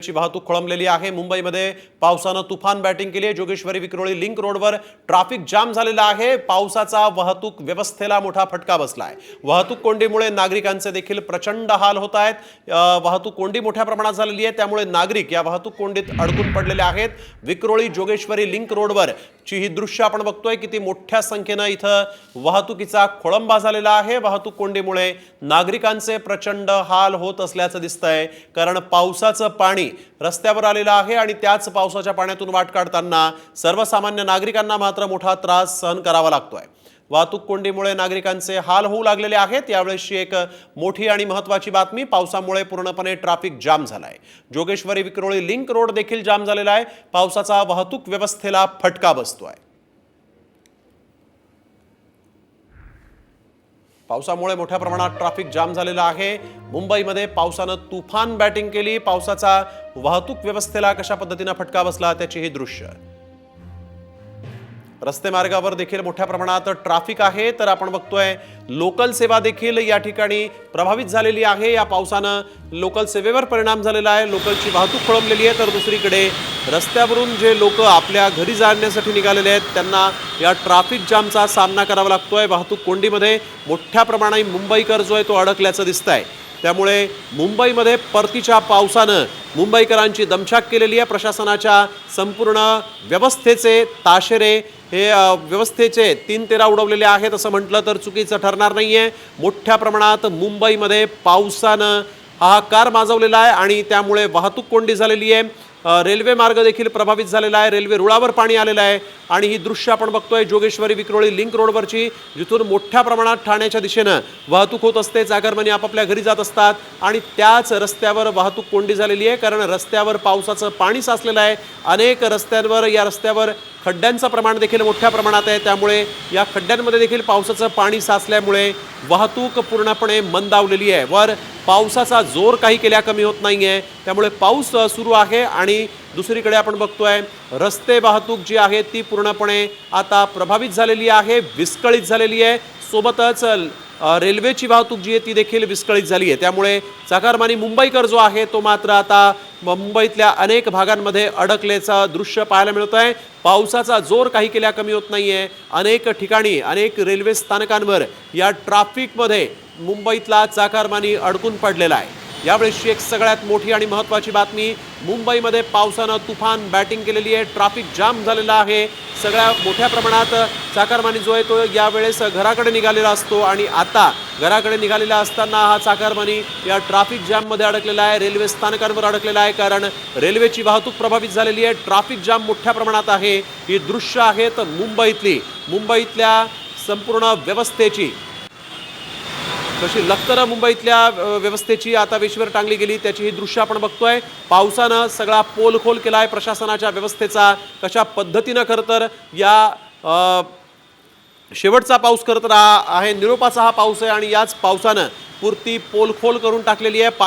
ची वाहतूक खोळंबलेली आहे। मुंबईमध्ये पावसानं तुफान बॅटिंग केली आहे। जोगेश्वरी विक्रोळी लिंक रोडवर ट्रॅफिक जाम झालेला आहे। पावसाचा वाहतूक व्यवस्थेला मोठा फटका बसलाय। वाहतूक कोंडीमुळे नागरिकांचे देखील प्रचंड हाल होत आहेत। वाहतूक कोंडी मोठ्या प्रमाणात झालेली आहे, त्यामुळे नागरिक या वाहतूक कोंडीत अडकून पडलेले आहेत। विक्रोळी जोगेश्वरी लिंक रोडवर ची ही दृश्य आपण बघतोय, किती मोठ्या संख्येने इथं वाहतुकीचा खोळंबा झालेला आहे। वाहतूक कोंडीमुळे नागरिकांचे प्रचंड हाल होत असल्याचं दिसतंय, कारण पावसाचं पाणी रस्त्यावर आलेलं आहे आणि त्याच पावसाच्या पाण्यातून वाट काढताना सर्वसामान्य नागरिकांना मात्र मोठा त्रास सहन करावा लागतोय। वाहतूक कोंडीमुळे नागरिकांचे हाल होऊ लागलेले आहेत। यावेळेसची एक मोठी आणि महत्त्वाची बातमी, पावसामुळे पूर्णपणे ट्रॅफिक जाम झालाय। जोगेश्वरी विक्रोळी लिंक रोड देखील जाम झालेला आहे। पावसाचा वाहतूक व्यवस्थेला फटका बसतोय। पावसामुळे मोठ्या प्रमाणात ट्रॅफिक जाम झालेला आहे। मुंबईमध्ये पावसानं तुफान बॅटिंग केली। पावसाचा वाहतूक व्यवस्थेला कशा पद्धतीने फटका बसला त्याची ही दृश्य। रस्ते मार्गावर देखील मोठ्या प्रमाणात ट्रॅफिक आहे, तर आपण बघतोय लोकल सेवा देखील या ठिकाणी प्रभावित झालेली आहे। या पावसानं लोकल सेवेवर परिणाम झालेला आहे। लोकलची वाहतूक खोळंबलेली आहे, तर दुसरीकडे रस्त्यावरून जे लोक आपल्या घरी जाण्यासाठी निघालेले आहेत त्यांना या ट्रॅफिक जामचा सामना करावा लागतोय। वाहतूक कोंडीमध्ये मोठ्या प्रमाणात मुंबईकर जो आहे तो अडकल्याचं दिसतंय। त्यामुळे मुंबईमध्ये परतीच्या पावसानं मुंबईकरांची दमछाक केलेली आहे। प्रशासनाच्या संपूर्ण व्यवस्थेचे ताशेरे हे व्यवस्थेचे 3-13 उडवलेले आहेत असं म्हटलं तर चुकीचं ठरणार नाहीये। मोठ्या प्रमाणात मुंबईमध्ये पावसानं हाहाकार माजवलेला आहे आणि त्यामुळे वाहतूक कोंडी झालेली आहे। रेल्वे मार्ग देखील प्रभावित झालेला आहे। रेल्वे रुळावर पाणी आलेलं आहे आणि ही दृश्य आपण बघतोय जोगेश्वरी विक्रोळी लिंक रोडवरची, जिथून मोठ्या प्रमाणात ठाण्याच्या दिशेनं वाहतूक होत असते। चाकरमानी आपापल्या घरी जात असतात आणि त्याच रस्त्यावर वाहतूक कोंडी झालेली आहे, कारण रस्त्यावर पावसाचं पाणी साचलेलं आहे। अनेक रस्त्यांवर या रस्त्यावर खड्ड्यांचं प्रमाण देखील मोठ्या प्रमाणात आहे, त्यामुळे या खड्ड्यांमध्ये देखील पावसाचं पाणी साचल्यामुळे वाहतूक पूर्णपणे मंदावलेली आहे। वर पावसाचा जोर काही केल्या कमी होत नाहीये, त्यामुळे पाऊस सुरू आहे आणि दुसरीकडे आपण बघतोय रस्ते वाहतूक जी आहे ती पूर्णपणे आता प्रभावित झालेली आहे, विस्कळीत झालेली आहे। सोबतच रेल्वेची वाहतूक जी आहे ती देखील विस्कळीत झाली आहे। त्यामुळे चाकरमानी मुंबईकर जो आहे तो मात्र आता मुंबईतल्या अनेक भागांमध्ये अडकल्याचं दृश्य पाहायला मिळत आहे। पावसाचा जोर काही केल्या कमी होत नाहीये। अनेक ठिकाणी अनेक रेल्वे स्थानकांवर या ट्रॅफिकमध्ये मुंबईतला चाकरमानी अडकून पडलेला आहे। यावेळेसची एक सगळ्यात मोठी आणि महत्त्वाची बातमी, मुंबईमध्ये पावसानं तुफान बॅटिंग केलेली आहे। ट्रॅफिक जाम झालेला आहे। सगळ्या मोठ्या प्रमाणात चाकरमानी जो आहे तो यावेळेस घराकडे निघालेला असतो आणि आता घराकडे निघालेला असताना हा चाकरमानी या ट्रॅफिक जाममध्ये अडकलेला आहे। रेल्वे स्थानकांवर अडकलेला आहे, कारण रेल्वेची वाहतूक प्रभावित झालेली आहे। ट्रॅफिक जाम मोठ्या प्रमाणात आहे। ही दृश्य आहेत मुंबईतल्या संपूर्ण व्यवस्थेची, कशी लखतर मुंबईतल्या व्यवस्थेची आता वेशीवर टांगली गेली त्याची ही दृश्य आपण बघतोय। पावसानं सगळा पोलखोल केलाय प्रशासनाच्या व्यवस्थेचा। कशा पद्धतीनं खरं तर या शेवटचा पाऊस खरं तर आहे, निरोपाचा हा पाऊस आहे आणि याच पावसानं पुरती पोलखोल करून टाकलेली आहे।